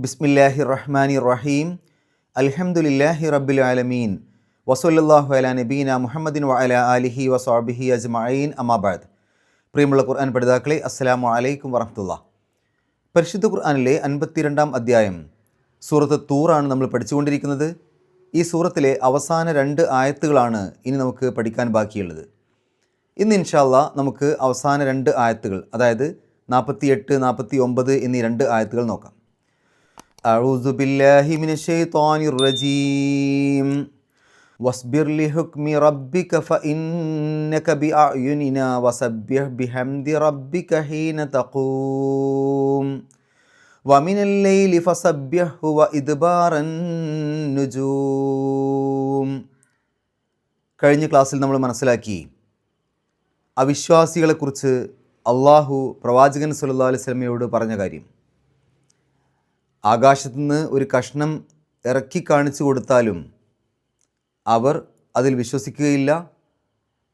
ബിസ്മില്ലാഹി റഹ്മാനി റഹീം. അൽഹംദുലില്ലാഹി റബ്ബിൽ ആലമീൻ. വസല്ലല്ലാഹു അലാ നബീന മുഹമ്മദിൻ വഅലാ ആലിഹി വസ്വഹ്ബിഹി അജ്മഈൻ. അമ്മാ ബഅദ്. പ്രിയമുള്ള ഖുർആൻ പഠിതാക്കളെ, അസ്സലാമു അലൈക്കും വറഹ്മത്തുള്ളാഹി. പരിശുദ്ധ ഖുർആനിലെ 52-ാം അധ്യായം സൂറത്ത് തൂറാണ് നമ്മൾ പഠിച്ചുകൊണ്ടിരിക്കുന്നത്. ഈ സൂറത്തിലെ അവസാന 2 ആയത്തുകളാണ് ഇനി നമുക്ക് പഠിക്കാൻ ബാക്കിയുള്ളത്. ഇന്ന് ഇൻഷാ അല്ലാഹ് നമുക്ക് അവസാന 2 ആയത്തുകൾ, അതായത് 48, 49 എന്നീ 2 ആയത്തുകൾ നോക്കാം. അഊസു ബില്ലാഹി മിനശ് ശൈത്വാനിർ റജീം. വസ്ബിർ ലിഹുക്മി റബ്ബിക ഫഇന്നക ബിഅയുനിനാ വസബ്ബിഹ് ബിഹംദി റബ്ബിക ഹീന തഖൂം വമിനൽ ലൈലി ഫസബ്ബിഹ്ഹു വഇദ്ബാറൻ നുജൂം. കഴിഞ്ഞ ക്ലാസ്സിൽ നമ്മൾ മനസ്സിലാക്കി അവിശ്വാസികളെക്കുറിച്ച് അള്ളാഹു പ്രവാചകൻ സല്ലല്ലാഹു അലൈഹി വസല്ലമയോട് പറഞ്ഞ കാര്യം. ആകാശത്തുനിന്ന് ഒരു കഷ്ണം ഇറക്കി കാണിച്ചു കൊടുത്താലും അവർ അതിൽ വിശ്വസിക്കുകയില്ല.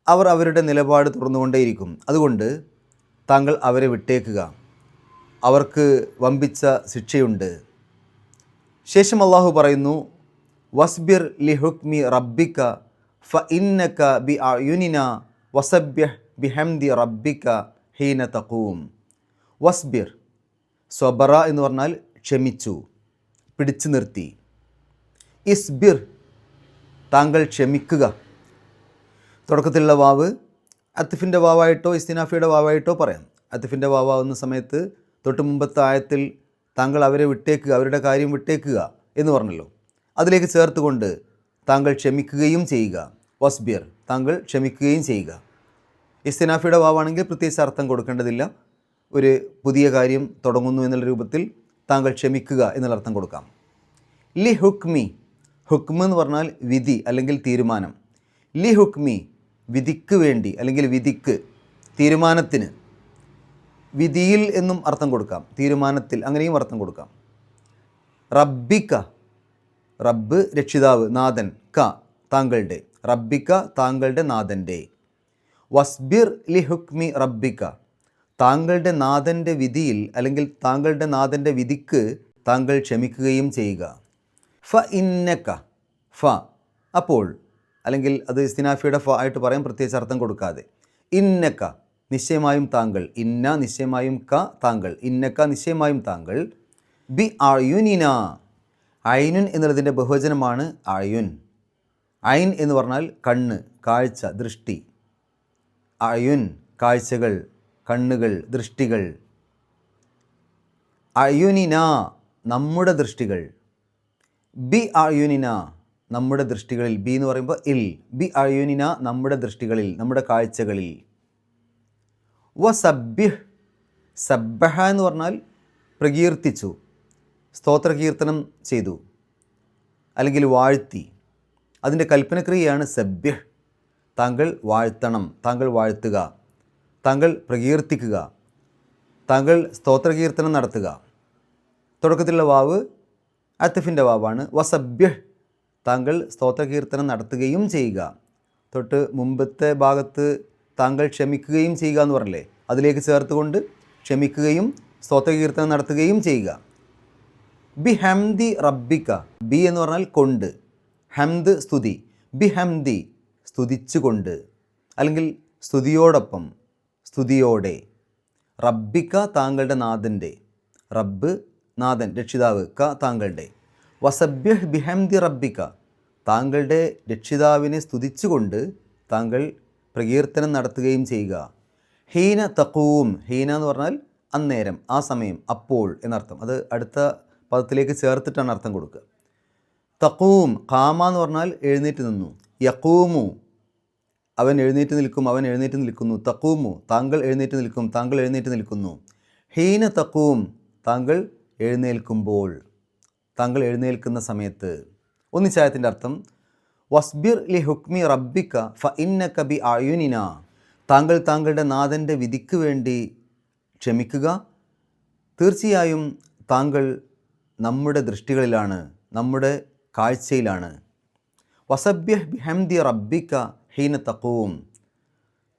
അവർ അവരുടെ നിലപാട് തുടർന്നുകൊണ്ടേയിരിക്കും. അതുകൊണ്ട് താങ്കൾ അവരെ വിട്ടേക്കുക, അവർക്ക് വമ്പിച്ച ശിക്ഷയുണ്ട്. ശേഷം അള്ളാഹു പറയുന്നു, വസ്ബിർ ലിഹുക്മി റബ്ബിക ഫഇന്നക ബിഅയുനിനാ വസബ്ബിഹ് ബിഹംദി റബ്ബിക ഹീന തഖൂം. വസ്ബിർ, സ്വബറ എന്ന് പറഞ്ഞാൽ ക്ഷമിച്ചു, പിടിച്ചു നിർത്തി. ഇസ്ബിർ, താങ്കൾ ക്ഷമിക്കുക. തുടക്കത്തിലുള്ള വാവ് അത്തിഫിൻ്റെ വാവായിട്ടോ ഇസ്തിനാഫിയുടെ വാവായിട്ടോ പറയാം. അത്തിഫിൻ്റെ വാവാവുന്ന സമയത്ത് തൊട്ട് മുമ്പത്തെ ആയത്തിൽ താങ്കൾ അവരെ വിട്ടേക്കുക, അവരുടെ കാര്യം വിട്ടേക്കുക എന്ന് പറഞ്ഞല്ലോ. അതിലേക്ക് ചേർത്തുകൊണ്ട് താങ്കൾ ക്ഷമിക്കുകയും ചെയ്യുക. വസ്ബിർ, താങ്കൾ ക്ഷമിക്കുകയും ചെയ്യുക. ഇസ്തിനാഫിയുടെ വാവാണെങ്കിൽ പ്രത്യേകിച്ച് അർത്ഥം കൊടുക്കേണ്ടതില്ല. ഒരു പുതിയ കാര്യം തുടങ്ങുന്നു എന്നുള്ള രൂപത്തിൽ താങ്കൾ ക്ഷമിക്കുക എന്നുള്ള അർത്ഥം കൊടുക്കാം. ലി ഹുക്മി, ഹുക്മ് എന്ന് പറഞ്ഞാൽ വിധി അല്ലെങ്കിൽ തീരുമാനം. ലി ഹുക്മി, വിധിക്ക് വേണ്ടി അല്ലെങ്കിൽ വിധിക്ക്, തീരുമാനത്തിന്. വിധിയിൽ എന്നും അർത്ഥം കൊടുക്കാം, തീരുമാനത്തിൽ അങ്ങനെയും അർത്ഥം കൊടുക്കാം. റബ്ബിക, റബ്ബ് രക്ഷിതാവ്, നാഥൻ. ക, താങ്കളുടെ. റബ്ബിക, താങ്കളുടെ നാഥൻ്റെ. വസ്ബിർ ലി ഹുക്മി റബ്ബിക, താങ്കളുടെ നാഥൻ്റെ വിധിയിൽ അല്ലെങ്കിൽ താങ്കളുടെ നാഥൻ്റെ വിധിക്ക് താങ്കൾ ക്ഷമിക്കുകയും ചെയ്യുക. ഫ ഇന്നക, ഫ അപ്പോൾ, അല്ലെങ്കിൽ അത് ഇസ്തിനാഫിയുടെ ഫ ആയിട്ട് പറയാൻ പ്രത്യേകിച്ച് അർത്ഥം കൊടുക്കാതെ. ഇന്നക, നിശ്ചയമായും താങ്കൾ. ഇന്ന, നിശ്ചയമായും ക, താങ്കൾ. ഇന്നക, നിശ്ചയമായും താങ്കൾ. ബി അയുനിന, ഐനുൻ എന്നുള്ളതിൻ്റെ ബഹുവചനമാണ് അയുൻ. ഐൻ എന്ന് പറഞ്ഞാൽ കണ്ണ്, കാഴ്ച, ദൃഷ്ടി. അയുൻ, കാഴ്ചകൾ, കണ്ണുകൾ, ദൃഷ്ടികൾ. അയുനിന, നമ്മുടെ ദൃഷ്ടികൾ. ബി അയുനിന, നമ്മുടെ ദൃഷ്ടികളിൽ. ബി എന്ന് പറയുമ്പോൾ ഇൽ. ബി അയുനിന, നമ്മുടെ ദൃഷ്ടികളിൽ, നമ്മുടെ കാഴ്ചകളിൽ. വസബ്ബിഹ്, സബ്ബഹ എന്ന് പറഞ്ഞാൽ പ്രകീർത്തിച്ചു, സ്തോത്രകീർത്തനം ചെയ്തു അല്ലെങ്കിൽ വാഴ്ത്തി. അതിൻ്റെ കൽപ്പനക്രിയയാണ് സബ്ബിഹ്. താങ്കൾ വാഴ്ത്തണം, താങ്കൾ വാഴ്ത്തുക, താങ്കൾ പ്രകീർത്തിക്കുക, താങ്കൾ സ്തോത്രകീർത്തനം നടത്തുക. തുടക്കത്തിലുള്ള വാവ് അത്തഫിൻ്റെ വാവാണ്. വസബ്യഹ്, താങ്കൾ സ്തോത്രകീർത്തനം നടത്തുകയും ചെയ്യുക. തൊട്ട് മുമ്പത്തെ ഭാഗത്ത് താങ്കൾ ക്ഷമിക്കുകയും ചെയ്യുക എന്ന് പറഞ്ഞില്ലേ, അതിലേക്ക് ചേർത്തുകൊണ്ട് ക്ഷമിക്കുകയും സ്തോത്രകീർത്തനം നടത്തുകയും ചെയ്യുക. ബി ഹംദി റബ്ബിക, ബി എന്ന് പറഞ്ഞാൽ കൊണ്ട്, ഹംദ് സ്തുതി. ബി ഹംദി, സ്തുതിച്ചുകൊണ്ട് അല്ലെങ്കിൽ സ്തുതിയോടൊപ്പം, സ്തുതിയോടെ. റബ്ബിക, താങ്കളുടെ നാഥൻ്റെ. റബ്ബ് നാഥൻ, രക്ഷിതാവ്. ക, താങ്കളുടെ. വസബ്യഹ് ബിഹംദി റബ്ബിക, താങ്കളുടെ രക്ഷിതാവിനെ സ്തുതിച്ചുകൊണ്ട് താങ്കൾ പ്രകീർത്തനം നടത്തുകയും ചെയ്യുക. ഹീന തഖൂം, ഹീന എന്ന് പറഞ്ഞാൽ അന്നേരം, ആ സമയം, അപ്പോൾ എന്നർത്ഥം. അത് അടുത്ത പദത്തിലേക്ക് ചേർത്തിട്ടാണ് അർത്ഥം കൊടുക്കുക. തഖൂം, ഖാമ എന്ന് പറഞ്ഞാൽ എഴുന്നേറ്റ് നിന്നു. യഖൂമു, അവൻ എഴുന്നേറ്റ് നിൽക്കും, അവൻ എഴുന്നേറ്റ് നിൽക്കുന്നു. തഖൂമു, താങ്കൾ എഴുന്നേറ്റ് നിൽക്കും, താങ്കൾ എഴുന്നേറ്റ് നിൽക്കുന്നു. ഹീന തഖൂം, താങ്കൾ എഴുന്നേൽക്കുമ്പോൾ, താങ്കൾ എഴുന്നേൽക്കുന്ന സമയത്ത്. ഒന്നിച്ചായത്തിൻ്റെ അർത്ഥം വസ്ബിർ ലി ഹുക്മി റബ്ബിക ഫഇന്നക ബി അയുനിന, താങ്കൾ താങ്കളുടെ നാഥൻ്റെ വിധിക്ക് വേണ്ടി ക്ഷമിക്കുക, തീർച്ചയായും താങ്കൾ നമ്മുടെ ദൃഷ്ടികളിലാണ്, നമ്മുടെ കാഴ്ചയിലാണ്. വസബ്യഹ് ബിഹംദി റബ്ബിക ഹീന തഖൂം,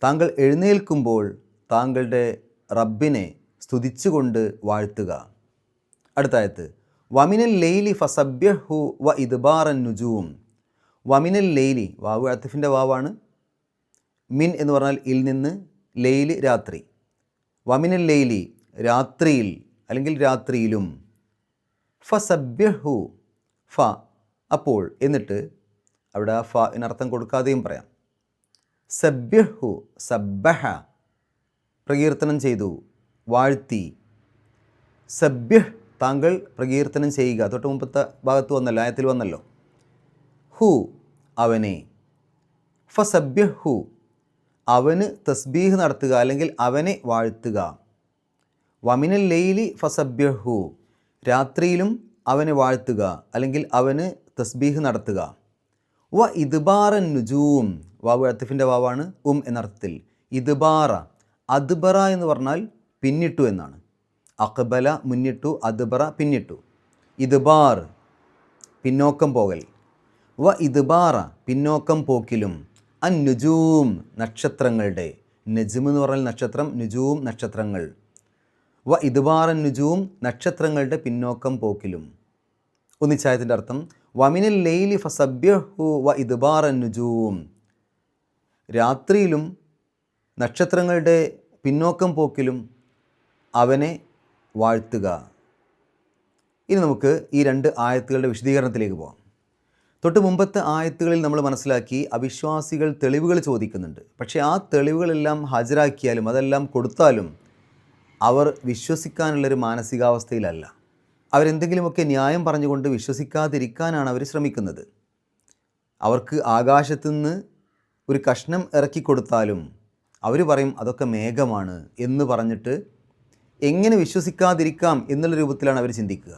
താങ്കൾ എഴുന്നേൽക്കുമ്പോൾ താങ്കളുടെ റബ്ബിനെ സ്തുതിച്ചുകൊണ്ട് വാഴ്ത്തുക. അടുത്തായത്ത് വമിനൽ ലൈലി ഫസബ്യഹു വ ഇദ്ബാറൻ നുജൂം. വമിനൽ ലൈലി, വാവ് അത്തിഫിൻ്റെ വാവാണ്. മിൻ എന്ന് പറഞ്ഞാൽ ഇൽ നിന്ന്, ലൈല് രാത്രി. വമിനൽ ലൈലി രാത്രിയിൽ അല്ലെങ്കിൽ രാത്രിയിലും. ഫസബ്യഹു ഫ അപ്പോൾ, എന്നിട്ട് അവിടെ ആ ഫ എന്നർത്ഥം കൊടുക്കാതെയും പറയാം. സബ്യഹു സബ്ബഹ പ്രകീർത്തനം ചെയ്തു, വാഴ്ത്തി. സബ്യഹ് താങ്കൾ പ്രകീർത്തനം ചെയ്യുക, തൊട്ട് മുമ്പത്തെ ഭാഗത്ത് വന്നല്ലോ, ആയത്തിൽ വന്നല്ലോ. ഹു അവനെ. ഫസബ്യഹു അവന് തസ്ബീഹ് നടത്തുക അല്ലെങ്കിൽ അവനെ വാഴ്ത്തുക. വമിനൽ ലൈലി ഫസബ്യഹു രാത്രിയിലും അവനെ വാഴ്ത്തുക അല്ലെങ്കിൽ അവന് തസ്ബീഹ് നടത്തുക. വ ഇദ്ബാറൻ നുജൂം, വാവ് അത്തിഫിൻ്റെ വാവാണ്, എന്നർത്ഥത്തിൽ. ഇദ്ബാറ, അദ്ബറ എന്ന് പറഞ്ഞാൽ പിന്നിട്ടു എന്നാണ്. അഖ്ബല മുന്നിട്ടു, അദ്ബറ പിന്നിട്ടു. ഇദ്ബാർ പിന്നോക്കം പോകൽ. വ ഇദ്ബാറ പിന്നോക്കം പോക്കിലും. അൻ നുജൂം നക്ഷത്രങ്ങളുടെ, നജ്മ് എന്ന് പറഞ്ഞാൽ നക്ഷത്രം, നുജൂം നക്ഷത്രങ്ങൾ. വ ഇദ്ബാറൻ നുജൂം നക്ഷത്രങ്ങളുടെ പിന്നോക്കം പോക്കിലും. ഒന്നിച്ചായത്തിൻ്റെ അർത്ഥം വമിനൽ ലൈലി ഫസബ്യഹു വ ഇദ്ബാറൻ നുജൂം രാത്രിയിലും നക്ഷത്രങ്ങളുടെ പിന്നോക്കം പോക്കിലും അവനെ വാഴ്ത്തുക. ഇനി നമുക്ക് ഈ രണ്ട് ആയത്തുകളുടെ വിശദീകരണത്തിലേക്ക് പോകാം. തൊട്ട് മുമ്പത്തെ ആയത്തുകളിൽ നമ്മൾ മനസ്സിലാക്കി അവിശ്വാസികൾ തെളിവുകൾ ചോദിക്കുന്നുണ്ട്. പക്ഷേ ആ തെളിവുകളെല്ലാം ഹാജരാക്കിയാലും അതെല്ലാം കൊടുത്താലും അവർ വിശ്വസിക്കാനുള്ളൊരു മാനസികാവസ്ഥയിലല്ല. അവരെന്തെങ്കിലുമൊക്കെ ന്യായം പറഞ്ഞുകൊണ്ട് വിശ്വസിക്കാതിരിക്കാനാണ് അവർ ശ്രമിക്കുന്നത്. അവർക്ക് ആകാശത്തുനിന്ന് ഒരു കഷ്ണം ഇറക്കി കൊടുത്താലും അവർ പറയും അതൊക്കെ മേഘമാണ് എന്ന് പറഞ്ഞിട്ട് എങ്ങനെ വിശ്വസിക്കാതിരിക്കാം എന്നുള്ള രൂപത്തിലാണ് അവർ ചിന്തിക്കുക.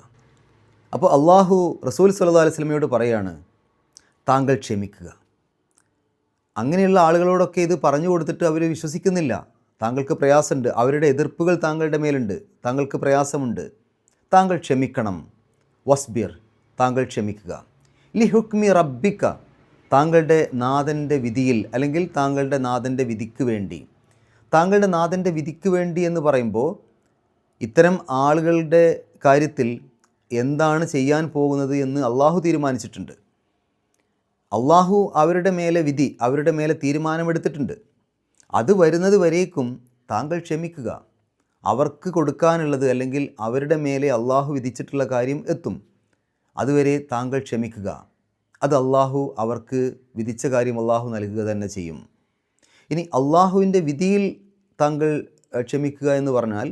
അപ്പോൾ അള്ളാഹു റസൂൽ സ്വല്ലല്ലാഹു അലൈഹി വസല്ലമയോട് പറയാണ്, താങ്കൾ ക്ഷമിക്കുക. അങ്ങനെയുള്ള ആളുകളോടൊക്കെ ഇത് പറഞ്ഞു കൊടുത്തിട്ട് അവർ വിശ്വസിക്കുന്നില്ല. താങ്കൾക്ക് പ്രയാസമുണ്ട്, അവരുടെ എതിർപ്പുകൾ താങ്കളുടെ മേലുണ്ട്, താങ്കൾക്ക് പ്രയാസമുണ്ട്, താങ്കൾ ക്ഷമിക്കണം. വസ്ബിർ താങ്കൾ ക്ഷമിക്കുക. ലി ഹുക്മി റബ്ബിക്ക താങ്കളുടെ നാഥൻ്റെ വിധിയിൽ അല്ലെങ്കിൽ താങ്കളുടെ നാഥൻ്റെ വിധിക്ക് വേണ്ടി. താങ്കളുടെ നാഥൻ്റെ വിധിക്ക് വേണ്ടി എന്ന് പറയുമ്പോൾ ഇത്തരം ആളുകളുടെ കാര്യത്തിൽ എന്താണ് ചെയ്യാൻ പോകുന്നത് എന്ന് അള്ളാഹു തീരുമാനിച്ചിട്ടുണ്ട്. അള്ളാഹു അവരുടെ മേലെ വിധി, അവരുടെ മേലെ തീരുമാനമെടുത്തിട്ടുണ്ട്. അത് വരുന്നത് വരേക്കും താങ്കൾ ക്ഷമിക്കുക. അവർക്ക് കൊടുക്കാനുള്ളത് അല്ലെങ്കിൽ അവരുടെ മേലെ അള്ളാഹു വിധിച്ചിട്ടുള്ള കാര്യം എത്തും. അതുവരെ താങ്കൾ ക്ഷമിക്കുക. അത് അള്ളാഹു അവർക്ക് വിധിച്ച കാര്യം അള്ളാഹു നൽകുക തന്നെ ചെയ്യും. ഇനി അള്ളാഹുവിൻ്റെ വിധിയിൽ താങ്കൾ ക്ഷമിക്കുക എന്ന് പറഞ്ഞാൽ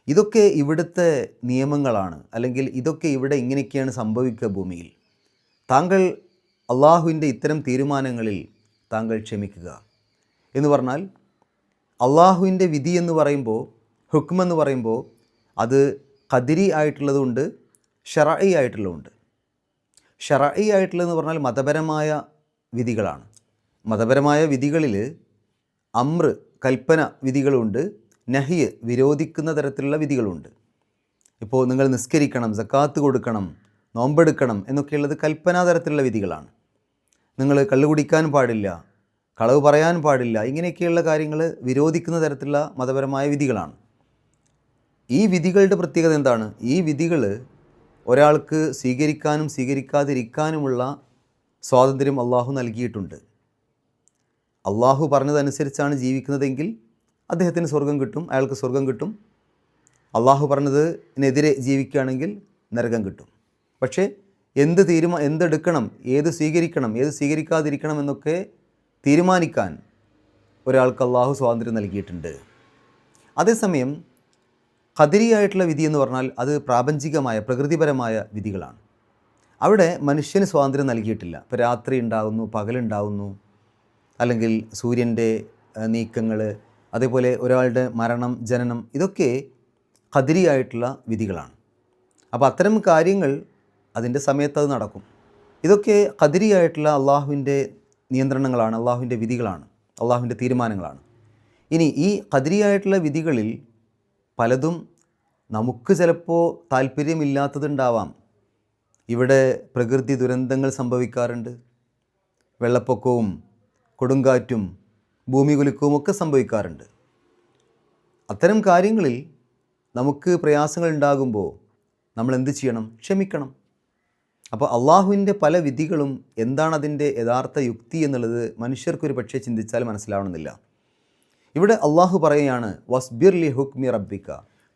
ഇതൊക്കെ ഇവിടുത്തെ നിയമങ്ങളാണ്, അല്ലെങ്കിൽ ഇതൊക്കെ ഇവിടെ ഇങ്ങനെയൊക്കെയാണ് സംഭവിക്കുക ഭൂമിയിൽ. താങ്കൾ അള്ളാഹുവിൻ്റെ ഇത്തരം തീരുമാനങ്ങളിൽ താങ്കൾ ക്ഷമിക്കുക എന്ന് പറഞ്ഞാൽ അള്ളാഹുവിൻ്റെ വിധി എന്ന് പറയുമ്പോൾ, ഹുക്മെന്ന് പറയുമ്പോൾ അത് ഖദരി ആയിട്ടുള്ളതുണ്ട്, ശറഈ ആയിട്ടുള്ളതുണ്ട്. ശറഈ ആയിട്ടുള്ളതെന്ന് പറഞ്ഞാൽ മതപരമായ വിധികളാണ്. മതപരമായ വിധികളിൽ അമ്ര കൽപ്പന വിധികളുണ്ട്, നഹിയ് വിരോധിക്കുന്ന തരത്തിലുള്ള വിധികളുണ്ട്. ഇപ്പോൾ നിങ്ങൾ നിസ്കരിക്കണം, സക്കാത്ത് കൊടുക്കണം, നോമ്പെടുക്കണം എന്നൊക്കെയുള്ളത് കൽപ്പനാ തരത്തിലുള്ള വിധികളാണ്. നിങ്ങൾ കള്ളു കുടിക്കാൻ പാടില്ല, കളവ് പറയാൻ പാടില്ല, ഇങ്ങനെയൊക്കെയുള്ള കാര്യങ്ങൾ വിരോധിക്കുന്ന തരത്തിലുള്ള മതപരമായ വിധികളാണ്. ഈ വിധികളുടെ പ്രത്യേകത എന്താണ്? ഈ വിധികൾ ഒരാൾക്ക് സ്വീകരിക്കാനും സ്വീകരിക്കാതിരിക്കാനുമുള്ള സ്വാതന്ത്ര്യം അള്ളാഹു നൽകിയിട്ടുണ്ട്. അള്ളാഹു പറഞ്ഞതനുസരിച്ചാണ് ജീവിക്കുന്നതെങ്കിൽ അദ്ദേഹത്തിന് സ്വർഗം കിട്ടും, അയാൾക്ക് സ്വർഗം കിട്ടും. അള്ളാഹു പറഞ്ഞതിനെതിരെ ജീവിക്കുകയാണെങ്കിൽ നരകം കിട്ടും. പക്ഷേ എന്തെടുക്കണം, ഏത് സ്വീകരിക്കണം, ഏത് സ്വീകരിക്കാതിരിക്കണം എന്നൊക്കെ തീരുമാനിക്കാൻ ഒരാൾക്ക് അള്ളാഹു സ്വാതന്ത്ര്യം നൽകിയിട്ടുണ്ട്. അതേസമയം ഖദരിയായിട്ടുള്ള വിധി എന്ന് പറഞ്ഞാൽ അത് പ്രാപഞ്ചികമായ പ്രകൃതിപരമായ വിധികളാണ്. അവിടെ മനുഷ്യന് സ്വാതന്ത്ര്യം നൽകിയിട്ടില്ല. ഇപ്പോൾ രാത്രി ഉണ്ടാകുന്നു, പകലുണ്ടാകുന്നു, അല്ലെങ്കിൽ സൂര്യൻ്റെ നീക്കങ്ങൾ, അതേപോലെ ഒരാളുടെ മരണം, ജനനം, ഇതൊക്കെ ഖദരിയായിട്ടുള്ള വിധികളാണ്. അപ്പോൾ അത്തരം കാര്യങ്ങൾ അതിൻ്റെ സമയത്ത് അത് നടക്കും. ഇതൊക്കെ ഖദരിയായിട്ടുള്ള അള്ളാഹുവിൻ്റെ നിയന്ത്രണങ്ങളാണ്, അള്ളാഹുവിൻ്റെ വിധികളാണ്, അള്ളാഹുവിൻ്റെ തീരുമാനങ്ങളാണ്. ഇനി ഈ ഖദരിയായിട്ടുള്ള വിധികളിൽ പലതും നമുക്ക് ചിലപ്പോൾ താല്പര്യമില്ലാത്തതുണ്ടാവാം. ഇവിടെ പ്രകൃതി ദുരന്തങ്ങൾ സംഭവിക്കാറുണ്ട്. വെള്ളപ്പൊക്കവും കൊടുങ്കാറ്റും ഭൂമി കുലുക്കവും ഒക്കെ സംഭവിക്കാറുണ്ട്. അത്തരം കാര്യങ്ങളിൽ നമുക്ക് പ്രയാസങ്ങൾ ഉണ്ടാകുമ്പോൾ നമ്മൾ എന്ത് ചെയ്യണം? ക്ഷമിക്കണം. അപ്പോൾ അള്ളാഹുവിൻ്റെ പല വിധികളും എന്താണ് അതിൻ്റെ യഥാർത്ഥ യുക്തി എന്നുള്ളത് മനുഷ്യർക്കൊരു പക്ഷേ ചിന്തിച്ചാൽ മനസ്സിലാവണമെന്നില്ല. ഇവിടെ അള്ളാഹു പറയുകയാണ്, വസ്ബിർ ലി ഹുക്മി റബ്ബിക,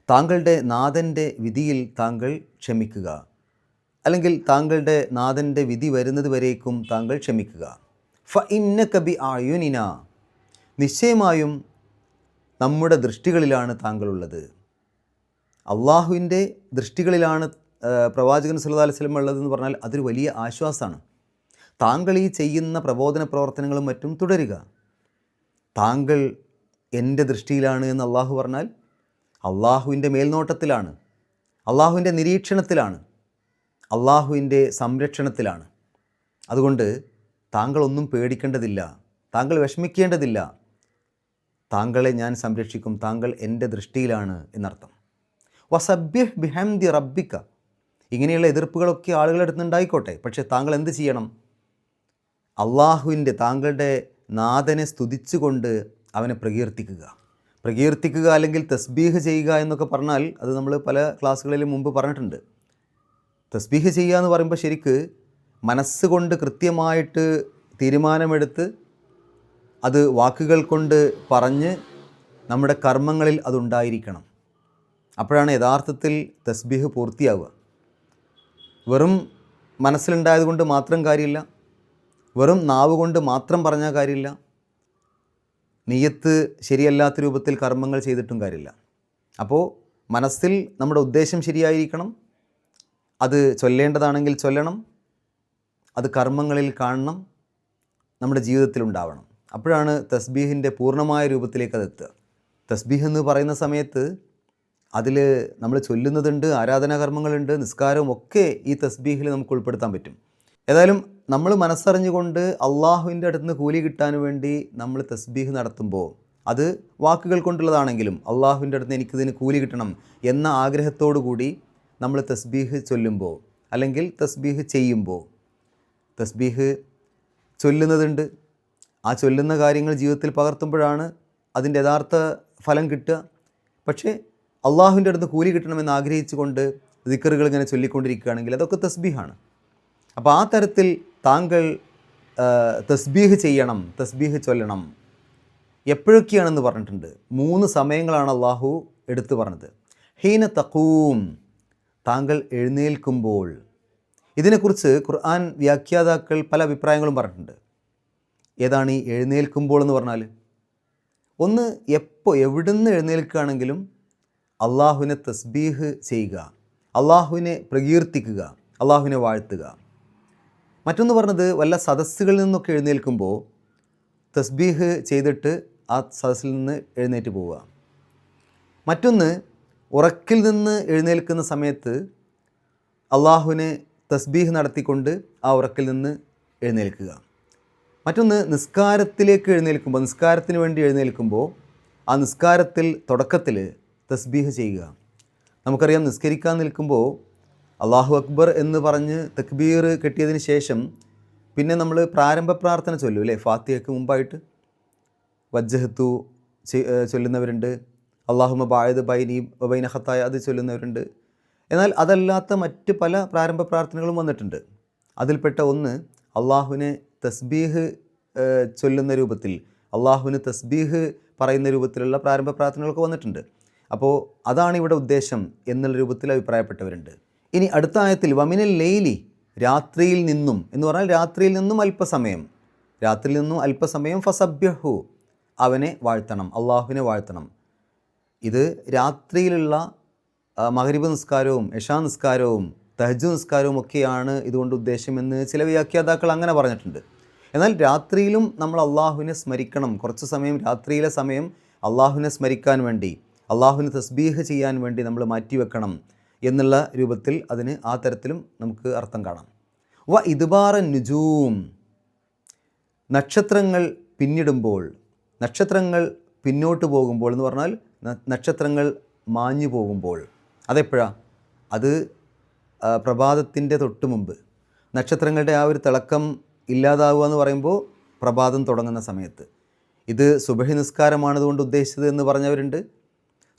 താങ്കളുടെ നാഥൻ്റെ വിധിയിൽ താങ്കൾ ക്ഷമിക്കുക, അല്ലെങ്കിൽ താങ്കളുടെ നാഥൻ്റെ വിധി വരുന്നത് വരേക്കും താങ്കൾ ക്ഷമിക്കുക. ഫഇന്നക ബി അയുനിന, നിശ്ചയമായും നമ്മുടെ ദൃഷ്ടികളിലാണ് താങ്കളുള്ളത്. അള്ളാഹുവിൻ്റെ ദൃഷ്ടികളിലാണ് പ്രവാചകൻ സല്ലല്ലാഹു അലൈഹി വസല്ലം ഉള്ളതെന്ന് പറഞ്ഞാൽ അതൊരു വലിയ ആശ്വാസമാണ്. താങ്കൾ ഈ ചെയ്യുന്ന പ്രബോധന പ്രവർത്തനങ്ങളും മറ്റും തുടരുക. താങ്കൾ എൻ്റെ ദൃഷ്ടിയിലാണ് എന്ന് അള്ളാഹു പറഞ്ഞാൽ അള്ളാഹുവിൻ്റെ മേൽനോട്ടത്തിലാണ്, അള്ളാഹുവിൻ്റെ നിരീക്ഷണത്തിലാണ്, അള്ളാഹുവിൻ്റെ സംരക്ഷണത്തിലാണ്. അതുകൊണ്ട് താങ്കളൊന്നും പേടിക്കേണ്ടതില്ല, താങ്കൾ വിഷമിക്കേണ്ടതില്ല. താങ്കളെ ഞാൻ സംരക്ഷിക്കും, താങ്കൾ എൻ്റെ ദൃഷ്ടിയിലാണ് എന്നർത്ഥം. വസബ്ബിഹ് ബിഹംദി റബ്ബിക, ഇങ്ങനെയുള്ള എതിർപ്പുകളൊക്കെ ആളുകളുടെ അടുത്ത് ഉണ്ടായിക്കോട്ടെ, പക്ഷേ താങ്കൾ എന്ത് ചെയ്യണം? അള്ളാഹുവിൻ്റെ, താങ്കളുടെ നാഥനെ സ്തുതിച്ചുകൊണ്ട് അവനെ പ്രകീർത്തിക്കുക അല്ലെങ്കിൽ തസ്ബീഹ് ചെയ്യുക എന്നൊക്കെ പറഞ്ഞാൽ അത് നമ്മൾ പല ക്ലാസ്സുകളിലും മുമ്പ് പറഞ്ഞിട്ടുണ്ട്. തസ്ബീഹ് ചെയ്യുക എന്ന് പറയുമ്പോൾ ശരിക്ക് മനസ്സുകൊണ്ട് കൃത്യമായിട്ട് തീരുമാനമെടുത്ത് അത് വാക്കുകൾ കൊണ്ട് പറഞ്ഞ് നമ്മുടെ കർമ്മങ്ങളിൽ അതുണ്ടായിരിക്കണം. അപ്പോഴാണ് യഥാർത്ഥത്തിൽ തസ്ബീഹ് പൂർത്തിയാവുക. വെറും മനസ്സിലുണ്ടായത് കൊണ്ട് മാത്രം കാര്യമില്ല, വെറും നാവ് കൊണ്ട് മാത്രം പറഞ്ഞാൽ കാര്യമില്ല, നിയ്യത്ത് ശരിയല്ലാത്ത രൂപത്തിൽ കർമ്മങ്ങൾ ചെയ്തിട്ടും കാര്യമില്ല. അപ്പോൾ മനസ്സിൽ നമ്മുടെ ഉദ്ദേശം ശരിയായിരിക്കണം, അത് ചൊല്ലേണ്ടതാണെങ്കിൽ ചൊല്ലണം, അത് കർമ്മങ്ങളിൽ കാണണം, നമ്മുടെ ജീവിതത്തിൽ ഉണ്ടാവണം. അപ്പോഴാണ് തസ്ബീഹിൻ്റെ പൂർണ്ണമായ രൂപത്തിലേക്ക് അതെത്തുക. തസ്ബീഹ് എന്ന് പറയുന്ന സമയത്ത് അതിൽ നമ്മൾ ചൊല്ലുന്നതുണ്ട്, ആരാധനാകർമ്മങ്ങളുണ്ട്, നിസ്കാരവും ഒക്കെ ഈ തസ്ബീഹിൽ നമുക്ക് ഉൾപ്പെടുത്താൻ പറ്റും. ഏതായാലും നമ്മൾ മനസ്സറിഞ്ഞുകൊണ്ട് അള്ളാഹുവിൻ്റെ അടുത്ത് നിന്ന് കൂലി കിട്ടാൻ വേണ്ടി നമ്മൾ തസ്ബീഹ് നടത്തുമ്പോൾ അത് വാക്കുകൾ കൊണ്ടുള്ളതാണെങ്കിലും അള്ളാഹുവിൻ്റെ അടുത്ത് എനിക്കിതിന് കൂലി കിട്ടണം എന്ന ആഗ്രഹത്തോടു കൂടി നമ്മൾ തസ്ബീഹ് ചൊല്ലുമ്പോൾ അല്ലെങ്കിൽ തസ്ബീഹ് ചെയ്യുമ്പോൾ, തസ്ബീഹ് ചൊല്ലുന്നതുണ്ട്, ആ ചൊല്ലുന്ന കാര്യങ്ങൾ ജീവിതത്തിൽ പകർത്തുമ്പോഴാണ് അതിൻ്റെ യഥാർത്ഥ ഫലം കിട്ടുക. പക്ഷേ അള്ളാഹുവിൻ്റെ അടുത്ത് കൂലി കിട്ടണമെന്ന് ആഗ്രഹിച്ചുകൊണ്ട് ദിക്റുകൾ ഇങ്ങനെ ചൊല്ലിക്കൊണ്ടിരിക്കുകയാണെങ്കിൽ അതൊക്കെ തസ്ബീഹാണ്. അപ്പോൾ ആ തരത്തിൽ താങ്കൾ തസ്ബീഹ് ചെയ്യണം, തസ്ബീഹ് ചൊല്ലണം. എപ്പോഴൊക്കെയാണെന്ന് പറഞ്ഞിട്ടുണ്ട്. 3 സമയങ്ങളാണ് അള്ളാഹു എടുത്തു പറഞ്ഞത്. ഹീന തഖൂം, താങ്കൾ എഴുന്നേൽക്കുമ്പോൾ. ഇതിനെക്കുറിച്ച് ഖുർആൻ വ്യാഖ്യാതാക്കൾ പല അഭിപ്രായങ്ങളും പറഞ്ഞിട്ടുണ്ട്. ഏതാണ് ഈ എഴുന്നേൽക്കുമ്പോൾ എന്ന് പറഞ്ഞാൽ? ഒന്ന്, എവിടുന്ന് എഴുന്നേൽക്കുകയാണെങ്കിലും അള്ളാഹുവിനെ തസ്ബീഹ് ചെയ്യുക, അള്ളാഹുവിനെ പ്രകീർത്തിക്കുക, അള്ളാഹുവിനെ വാഴ്ത്തുക. മറ്റൊന്ന് പറഞ്ഞത് വല്ല സദസ്സുകളിൽ നിന്നൊക്കെ എഴുന്നേൽക്കുമ്പോൾ തസ്ബീഹ് ചെയ്തിട്ട് ആ സദസ്സിൽ നിന്ന് എഴുന്നേറ്റ് പോവുക. മറ്റൊന്ന്, ഉറക്കിൽ നിന്ന് എഴുന്നേൽക്കുന്ന സമയത്ത് അള്ളാഹുവിനെ തസ്ബീഹ് നടത്തിക്കൊണ്ട് ആ ഉറക്കിൽ നിന്ന് എഴുന്നേൽക്കുക. മറ്റൊന്ന്, നിസ്കാരത്തിലേക്ക് എഴുന്നേൽക്കുമ്പോൾ, നിസ്കാരത്തിന് വേണ്ടി എഴുന്നേൽക്കുമ്പോൾ ആ നിസ്കാരത്തിൽ തുടക്കത്തിൽ തസ്ബീഹ് ചെയ്യുക. നമുക്കറിയാം, നിസ്കരിക്കാൻ നിൽക്കുമ്പോൾ അള്ളാഹു അക്ബർ എന്ന് പറഞ്ഞ് തക്ബീർ കെട്ടിയതിന് ശേഷം പിന്നെ നമ്മൾ പ്രാരംഭ പ്രാർത്ഥന ചൊല്ലും അല്ലേ? ഫാത്തിഹയ്ക്ക് മുമ്പായിട്ട് വജ്ജഹത്തു ചൊല്ലുന്നവരുണ്ട്, അള്ളാഹുമ്മ ബാഇദ് ബൈനി വബൈന ഖത്തായ അത് ചൊല്ലുന്നവരുണ്ട്. എന്നാൽ അതല്ലാത്ത മറ്റ് പല പ്രാരംഭ പ്രാർത്ഥനകളും വന്നിട്ടുണ്ട്. അതിൽപ്പെട്ട ഒന്ന് അള്ളാഹുവിനെ തസ്ബീഹ് ചൊല്ലുന്ന രൂപത്തിൽ, അള്ളാഹുവിന് തസ്ബീഹ് പറയുന്ന രൂപത്തിലുള്ള പ്രാരംഭ പ്രാർത്ഥനകളൊക്കെ വന്നിട്ടുണ്ട്. അപ്പോൾ അതാണ് ഇവിടെ ഉദ്ദേശം എന്നുള്ള രൂപത്തിൽ അഭിപ്രായപ്പെട്ടവരുണ്ട്. ഇനി അടുത്ത ആയത്തിൽ വമിനൽ ലൈലി, രാത്രിയിൽ നിന്നും എന്ന് പറഞ്ഞാൽ രാത്രിയിൽ നിന്നും അല്പസമയം, രാത്രിയിൽ നിന്നും അല്പസമയം ഫസബ്യഹു, അവനെ വാഴ്ത്തണം, അള്ളാഹുവിനെ വാഴ്ത്തണം. ഇത് രാത്രിയിലുള്ള മഗ്രിബ് നിസ്കാരവും ഇശാ നിസ്കാരവും തഹജ്ജുദ് നിസ്കാരവും ഒക്കെയാണ് ഇതുകൊണ്ട് ഉദ്ദേശമെന്ന് ചില വ്യാഖ്യാതാക്കൾ അങ്ങനെ പറഞ്ഞിട്ടുണ്ട്. എന്നാൽ രാത്രിയിലും നമ്മൾ അള്ളാഹുവിനെ സ്മരിക്കണം. കുറച്ച് സമയം, രാത്രിയിലെ സമയം അള്ളാഹുവിനെ സ്മരിക്കാൻ വേണ്ടി, അള്ളാഹുവിന് തസ്ബീഹ് ചെയ്യാൻ വേണ്ടി നമ്മൾ മാറ്റിവെക്കണം എന്നുള്ള രൂപത്തിൽ അതിന് ആ തരത്തിലും നമുക്ക് അർത്ഥം കാണാം. വ ഇദ്ബാറ നുജൂം, നക്ഷത്രങ്ങൾ പിന്നിടുമ്പോൾ, നക്ഷത്രങ്ങൾ പിന്നോട്ട് പോകുമ്പോൾ എന്ന് പറഞ്ഞാൽ നക്ഷത്രങ്ങൾ മാഞ്ഞു പോകുമ്പോൾ. അതെപ്പോഴാണ്? അത് പ്രഭാതത്തിൻ്റെ തൊട്ട് മുമ്പ്, നക്ഷത്രങ്ങളുടെ ആ ഒരു തിളക്കം ഇല്ലാതാവുക എന്ന് പറയുമ്പോൾ പ്രഭാതം തുടങ്ങുന്ന സമയത്ത്. ഇത് സുബഹി നിസ്കാരമാണതുകൊണ്ട് ഉദ്ദേശിച്ചത് എന്ന് പറഞ്ഞവരുണ്ട്.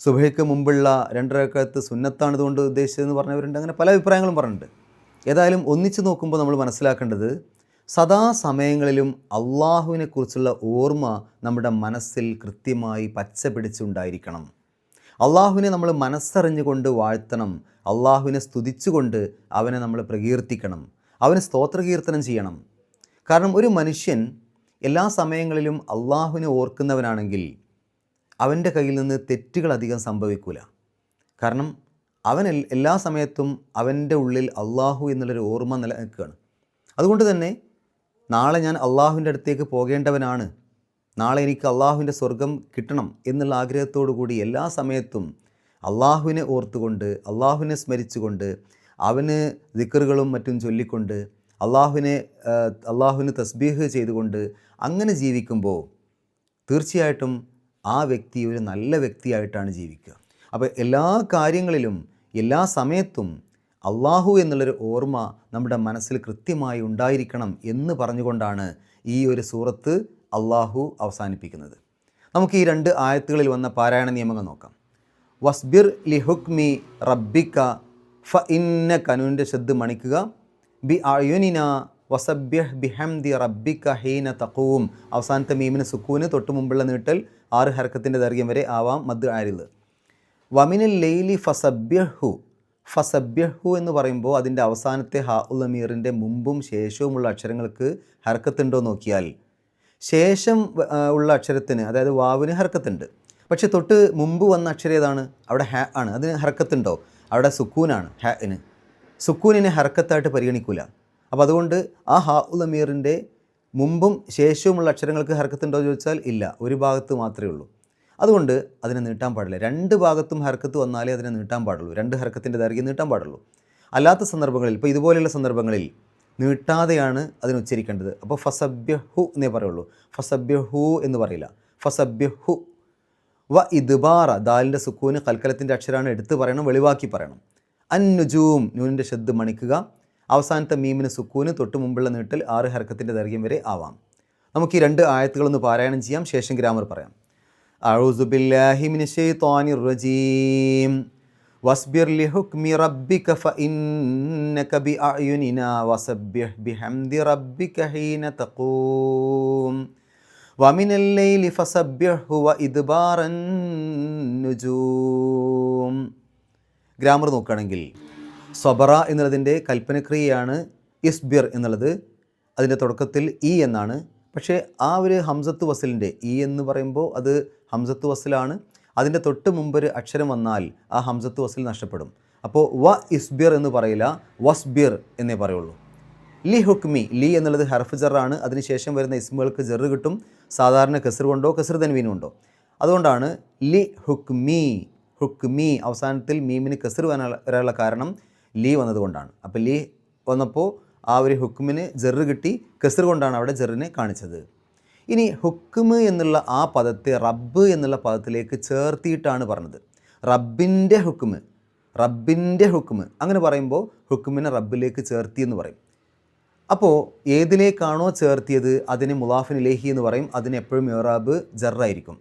സുബഹിക്ക് മുമ്പുള്ള 2 റക്അത്ത് സുന്നത്താണ് ഇതുകൊണ്ട് ഉദ്ദേശിച്ചതെന്ന് പറഞ്ഞവരുണ്ട്. അങ്ങനെ പല അഭിപ്രായങ്ങളും പറഞ്ഞിട്ടുണ്ട്. ഏതായാലും ഒന്നിച്ച് നോക്കുമ്പോൾ നമ്മൾ മനസ്സിലാക്കേണ്ടത് സദാസമയങ്ങളിലും അള്ളാഹുവിനെക്കുറിച്ചുള്ള ഓർമ്മ നമ്മുടെ മനസ്സിൽ കൃത്യമായി പച്ച പിടിച്ചുണ്ടായിരിക്കണം. അള്ളാഹുവിനെ നമ്മൾ മനസ്സറിഞ്ഞുകൊണ്ട് വാഴ്ത്തണം. അള്ളാഹുവിനെ സ്തുതിച്ചുകൊണ്ട് അവനെ നമ്മൾ പ്രകീർത്തിക്കണം. അവന് സ്തോത്രകീർത്തനം ചെയ്യണം. കാരണം ഒരു മനുഷ്യൻ എല്ലാ സമയങ്ങളിലും അള്ളാഹുവിനെ ഓർക്കുന്നവനാണെങ്കിൽ അവൻ്റെ കയ്യിൽ നിന്ന് തെറ്റുകൾ അധികം സംഭവിക്കില്ല. കാരണം അവൻ എല്ലാ സമയത്തും അവൻ്റെ ഉള്ളിൽ അള്ളാഹു എന്നുള്ളൊരു ഓർമ്മ നിലനിൽക്കുകയാണ്. അതുകൊണ്ട് തന്നെ നാളെ ഞാൻ അള്ളാഹുവിൻ്റെ അടുത്തേക്ക് പോകേണ്ടവനാണ്, നാളെ എനിക്ക് അള്ളാഹുവിൻ്റെ സ്വർഗം കിട്ടണം എന്നുള്ള ആഗ്രഹത്തോടു കൂടി എല്ലാ സമയത്തും അള്ളാഹുവിനെ ഓർത്തുകൊണ്ട് അള്ളാഹുവിനെ സ്മരിച്ചുകൊണ്ട് അവന് ദിക്റുകളും മറ്റും ചൊല്ലിക്കൊണ്ട് അള്ളാഹുവിന് തസ്ബീഹ് ചെയ്തുകൊണ്ട് അങ്ങനെ ജീവിക്കുമ്പോൾ തീർച്ചയായിട്ടും ആ വ്യക്തി ഒരു നല്ല വ്യക്തിയായിട്ടാണ് ജീവിക്കുക. അപ്പോൾ എല്ലാ കാര്യങ്ങളിലും എല്ലാ സമയത്തും അള്ളാഹു എന്നുള്ളൊരു ഓർമ്മ നമ്മുടെ മനസ്സിൽ കൃത്യമായി ഉണ്ടായിരിക്കണം എന്ന് പറഞ്ഞുകൊണ്ടാണ് ഈ ഒരു സൂറത്ത് അള്ളാഹു അവസാനിപ്പിക്കുന്നത്. നമുക്ക് ഈ 2 ആയത്തുകളിൽ വന്ന പാരായണ നിയമങ്ങൾ നോക്കാം. വസ്ബിർ ലി ഹുക്മി റബ്ബിക ഫ ഇന്ന കനുവിൻ്റെ ശബ്ദ് മണിക്കുക. ബി അയുനിന വസബ്യഹ് ബിഹംദി റബ്ബിക ഹീന തഖൂം. അവസാനത്തെ മീമിന് സുക്കൂന്, തൊട്ട് മുമ്പുള്ള നീട്ടൽ 6 ഹർക്കത്തിൻ്റെ ദൈർഘ്യം വരെ ആവാം. മദ് ആരിദ്. വമിനൽ ലൈലി ഫസബ്യഹു എന്ന് പറയുമ്പോൾ അതിൻ്റെ അവസാനത്തെ ഹാ ഉൽ അമീറിൻ്റെ മുമ്പും ശേഷവുമുള്ള അക്ഷരങ്ങൾക്ക് ഹർക്കത്തുണ്ടോ നോക്കിയാൽ ശേഷം ഉള്ള അക്ഷരത്തിന്, അതായത് വാവിന് ഹർക്കത്തുണ്ട്. പക്ഷെ തൊട്ട് മുമ്പ് വന്ന അക്ഷരം ഏതാണ്? അവിടെ ഹ ആണ്. അതിന് ഹർക്കത്തുണ്ടോ? അവിടെ സുക്കൂനാണ്. ഹാന് സുക്കൂനിനെ ഹർക്കത്തായിട്ട് പരിഗണിക്കൂല. അപ്പോൾ അതുകൊണ്ട് ആ ഹാ ഉൽ അമീറിൻ്റെ മുമ്പും ശേഷവുമുള്ള അക്ഷരങ്ങൾക്ക് ഹർക്കത്തുണ്ടോ എന്ന് ചോദിച്ചാൽ ഇല്ല, ഒരു ഭാഗത്ത് മാത്രമേ ഉള്ളൂ. അതുകൊണ്ട് അതിനെ നീട്ടാൻ പാടില്ല. 2 ഭാഗത്തും ഹർക്കത്ത് വന്നാലേ അതിനെ നീട്ടാൻ പാടുള്ളൂ. 2 ഹർക്കത്തിൻ്റെ ദൈർഘ്യം നീട്ടാൻ പാടുള്ളൂ. അല്ലാത്ത സന്ദർഭങ്ങളിൽ, ഇപ്പോൾ ഇതുപോലെയുള്ള സന്ദർഭങ്ങളിൽ നീട്ടാതെയാണ് അതിന് ഉച്ചരിക്കേണ്ടത്. അപ്പോൾ ഫസബ്യഹു എന്നേ പറയുള്ളൂ, ഫസബ്യഹു എന്ന് പറയില്ല. ഫസബ്യഹു. വ ഇദ്ബാറ, ദാലിൻ്റെ സുക്കൂന് കൽക്കലത്തിൻ്റെ അക്ഷരമാണ്, എടുത്ത് പറയണം, വെളിവാക്കി പറയണം. അന്നുജൂം, നൂനിൻ്റെ ശബ്ദ് മണിക്കുക. അവസാനത്തെ മീമിന് സുക്കൂന്, തൊട്ട് മുമ്പുള്ള നീട്ടൽ 6 ഹർക്കത്തിൻ്റെ ദൈർഘ്യം വരെ ആവാം. നമുക്ക് ഈ 2 ആയത്തുകളൊന്ന് പാരായണം ചെയ്യാം, ശേഷം ഗ്രാമർ പറയാം. അഊസു ബില്ലാഹി മിനശ് ശൈത്വാനിർ റജീം. വസ്ബിർ ലിഹുക്മി റബ്ബിക ഫഇന്നക ബിഅയുനിനാ വസബ്ബിഹ് ബിഹംദി റബ്ബിക ഹീന തഖൂം വമിനൽ ലൈലി ഫസബ്ബിഹു വഇദ്ബാറൻ നുജൂം. ഗ്രാമർ നോക്കുകയാണെങ്കിൽ സ്വബറ എന്നുള്ളതിൻ്റെ കൽപ്പനക്രിയയാണ് ഇസ്ബിർ എന്നുള്ളത്. അതിൻ്റെ തുടക്കത്തിൽ ഇ എന്നാണ്. പക്ഷേ ആ ഒരു ഹംസത്ത് വസലിൻ്റെ ഇ എന്ന് പറയുമ്പോൾ അത് ഹംസത്ത് വസലാണ്. അതിൻ്റെ തൊട്ട് മുമ്പൊരു അക്ഷരം വന്നാൽ ആ ഹംസത്ത് വസൽ നഷ്ടപ്പെടും. അപ്പോൾ വ ഇസ്ബിർ എന്ന് പറയില്ല, വസ്ബിർ എന്നേ പറയുള്ളൂ. ലി ഹുക്മി, ലി എന്നുള്ളത് ഹർഫ് ജറാണ്. അതിനുശേഷം വരുന്ന ഇസ്മുകൾക്ക് ജറ് കിട്ടും, സാധാരണ കെസർ കൊണ്ടോ കെസർ തൻവീൻ കൊണ്ടോ. അതുകൊണ്ടാണ് ലി ഹുക്മി അവസാനത്തിൽ മീമിന് കെസർ വരാനുള്ള കാരണം ലി വന്നതുകൊണ്ടാണ്. അപ്പോൾ ലി വന്നപ്പോൾ ആ ഒരു ഹുക്മിന് ജറ് കിട്ടി, കെസർ കൊണ്ടാണ് അവിടെ ജറിനെ കാണിച്ചത്. ഇനി ഹുക്മ് എന്നുള്ള ആ പദത്തെ റബ്ബ് എന്നുള്ള പദത്തിലേക്ക് ചേർത്തിയിട്ടാണ് പറഞ്ഞത്. റബ്ബിൻ്റെ ഹുക്മ് അങ്ങനെ പറയുമ്പോൾ ഹുക്മിനെ റബ്ബിലേക്ക് ചേർത്തി എന്ന് പറയും. അപ്പോൾ ഏതിലേക്കാണോ ചേർത്തിയത് അതിനെ മുലാഫിൻ ഇലൈഹി എന്ന് പറയും. അതിന് എപ്പോഴും ഇറാബ് ജറായിരിക്കും.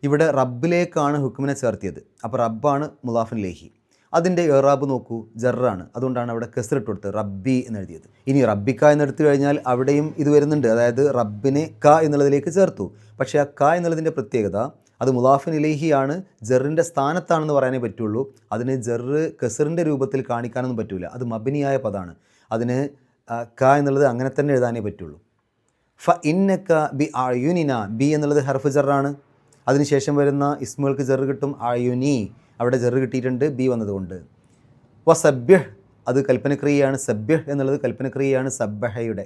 ഇവിടെ റബ്ബിലേക്കാണ് ഹുക്മിനെ ചേർത്തിയത്, അപ്പോൾ റബ്ബാണ് മുലാഫിൻ ഇലൈഹി. അതിൻ്റെ ഇറാബ് നോക്കൂ, ജറാണ്. അതുകൊണ്ടാണ് അവിടെ കെസ്റിട്ട് കൊടുത്തത്, റബ്ബി എന്നെഴുതിയത്. ഇനി റബ്ബിക്ക എന്നെടുത്തു കഴിഞ്ഞാൽ അവിടെയും ഇത് വരുന്നുണ്ട്, അതായത് റബ്ബിനെ ക എന്നുള്ളതിലേക്ക് ചേർത്തു. പക്ഷേ ആ ക എന്നുള്ളതിൻ്റെ പ്രത്യേകത അത് മുലാഫിൻ ഇലൈഹിയാണ്, ജറിൻ്റെ സ്ഥാനത്താണെന്ന് പറയാനേ പറ്റുള്ളൂ. അതിന് ജറ് കെസറിൻ്റെ രൂപത്തിൽ കാണിക്കാനൊന്നും പറ്റില്ല. അത് മബ്നിയായ പദമാണ്. അതിന് ക എന്നുള്ളത് അങ്ങനെ തന്നെ എഴുതാനേ പറ്റുള്ളൂ. ഫ ഇന്നക ബി അയുനിന, ബി എന്നുള്ളത് ഹർഫ് ജറാണ്. അതിനുശേഷം വരുന്ന ഇസ്മുകൾക്ക് ജറ് കിട്ടും. അയുനി, അവിടെ ജറ് കിട്ടിയിട്ടുണ്ട് ബി വന്നതുകൊണ്ട്. വസബ്യഹ്, അത് കൽപ്പനക്രിയയാണ്. സബ്യഹ് എന്നുള്ളത് കൽപ്പനക്രിയയാണ് സബ്ബഹയുടെ.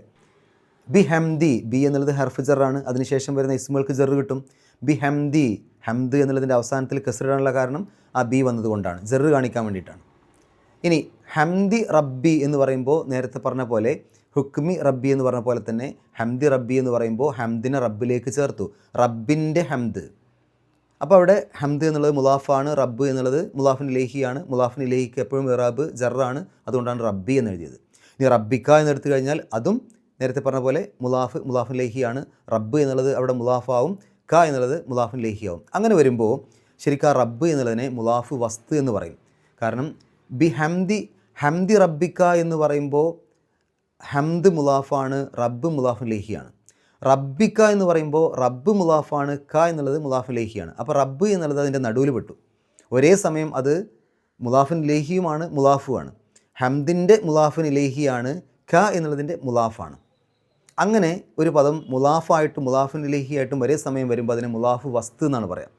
ബി ഹംദി, ബി എന്നുള്ളത് ഹർഫ് ജറാണ്. അതിനുശേഷം വരുന്ന ഇസ്മുകൾക്ക് ജറ് കിട്ടും. ബി ഹംദി, ഹംദ് എന്നുള്ളതിൻ്റെ അവസാനത്തിൽ കസ്റിടാനുള്ള കാരണം ആ ബി വന്നതുകൊണ്ടാണ്, ജറ് കാണിക്കാൻ വേണ്ടിയിട്ടാണ്. ഇനി ഹംദി റബ്ബി എന്ന് പറയുമ്പോൾ നേരത്തെ പറഞ്ഞ പോലെ ഹുക്മി റബ്ബി എന്ന് പറഞ്ഞ പോലെ തന്നെ ഹംദി റബ്ബി എന്ന് പറയുമ്പോൾ ഹംദിനെ റബ്ബിലേക്ക് ചേർത്തു, റബ്ബിൻ്റെ ഹംദ്. അപ്പോൾ അവിടെ ഹംദ് എന്നുള്ളത് മുലാഫാണ്, റബ്ബ് എന്നുള്ളത് മുലാഫിൻ ഇലൈഹിയാണ്. മുലാഫിൻ ഇലൈഹിക്ക് എപ്പോഴും ഇറാബ് ജറാണ്, അതുകൊണ്ടാണ് റബ്ബി എന്ന് എഴുതിയത്. ഇനി റബ്ബിക്ക എന്നെടുത്തു കഴിഞ്ഞാൽ അതും നേരത്തെ പറഞ്ഞ പോലെ മുലാഫിൻ ഇലൈഹിയാണ്. റബ്ബ് എന്നുള്ളത് അവിടെ മുലാഫാവും, ക എന്നുള്ളത് മുലാഫിൻ ഇലൈഹിയാവും. അങ്ങനെ വരുമ്പോൾ ശരിക്കും ആ റബ്ബ് എന്നുള്ളതിനെ മുലാഫ് വസ്തു എന്ന് പറയും. കാരണം ബി ഹംദി റബ്ബിക്ക എന്ന് പറയുമ്പോൾ ഹംദ് മുലാഫാണ്, റബ്ബ് മുലാഫ് ലേഹിയാണ്. റബ്ബിക്ക എന്ന് പറയുമ്പോൾ റബ്ബ് മുലാഫാണ്, ക എന്നുള്ളത് മുലാഫ് ലേഹിയാണ്. അപ്പോൾ റബ്ബ് എന്നുള്ളത് അതിൻ്റെ നടുവിൽ പെട്ടു. ഒരേ സമയം അത് മുലാഫിൻ ലേഹിയുമാണ്, മുലാഫുമാണ്. ഹംദിൻ്റെ മുലാഫിൻ ലേഹിയാണ്, ക എന്നുള്ളതിൻ്റെ മുലാഫാണ്. അങ്ങനെ ഒരു പദം മുലാഫായിട്ടും മുലാഫിൻ ലേഹിയായിട്ടും ഒരേ സമയം വരുമ്പോൾ അതിനെ മുലാഫ് വസ്തു എന്നാണ് പറയാം.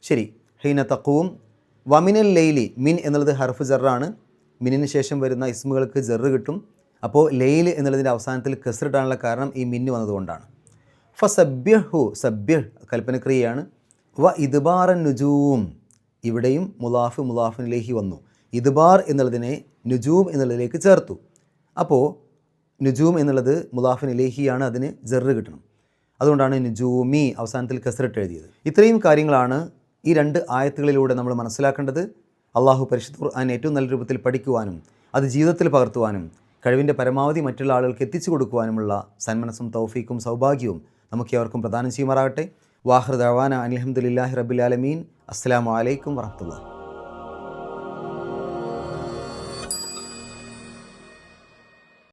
ശരി, ഹീന തഖൂം വമിനൽ ലൈലി, മിൻ എന്നുള്ളത് ഹർഫ് ജറാണ്. മിന്നിന് ശേഷം വരുന്ന ഇസ്മുകൾക്ക് ജറ് കിട്ടും. അപ്പോൾ ലൈൽ എന്നുള്ളതിൻ്റെ അവസാനത്തിൽ കസ്റിട്ടാനുള്ള കാരണം ഈ മിന്ന് വന്നതുകൊണ്ടാണ്. ഫസബ്യഹു, സബ്യഹ് കൽപ്പനക്രിയയാണ്. വ ഇദ്ബാറൻ നുജൂം, ഇവിടെയും മുലാഫ് മുലാഫിൻ ലേഹി വന്നു. ഇദ്ബാർ എന്നുള്ളതിനെ നുജൂം എന്നുള്ളതിലേക്ക് ചേർത്തു. അപ്പോൾ നുജൂം എന്നുള്ളത് മുലാഫിൻ ലേഹിയാണ്, അതിന് ജറ് കിട്ടണം. അതുകൊണ്ടാണ് നുജൂമി അവസാനത്തിൽ കസ്റിട്ട് എഴുതിയത്. ഇത്രയും കാര്യങ്ങളാണ് ഈ 2 ആയത്തുകളിലൂടെ നമ്മൾ മനസ്സിലാക്കേണ്ടത്. അള്ളാഹു പരിശുദ്ധ ഖുർആൻ ഏറ്റവും നല്ല രൂപത്തിൽ പഠിക്കുവാനും അത് ജീവിതത്തിൽ പകർത്തുവാനും കഴിവിൻ്റെ പരമാവധി മറ്റുള്ള ആളുകൾക്ക് എത്തിച്ചു കൊടുക്കുവാനുമുള്ള സന്മനസ്സും തൗഫീക്കും സൗഭാഗ്യവും നമുക്ക് ഏവർക്കും പ്രദാനം ചെയ്യുമാറാകട്ടെ. വാഹിർ ദഅവാന അൽഹംദുലില്ലാഹി റബ്ബിൽ ആലമീൻ. അസ്സലാമു അലൈക്കും വറഹ്മത്തുള്ളാഹി.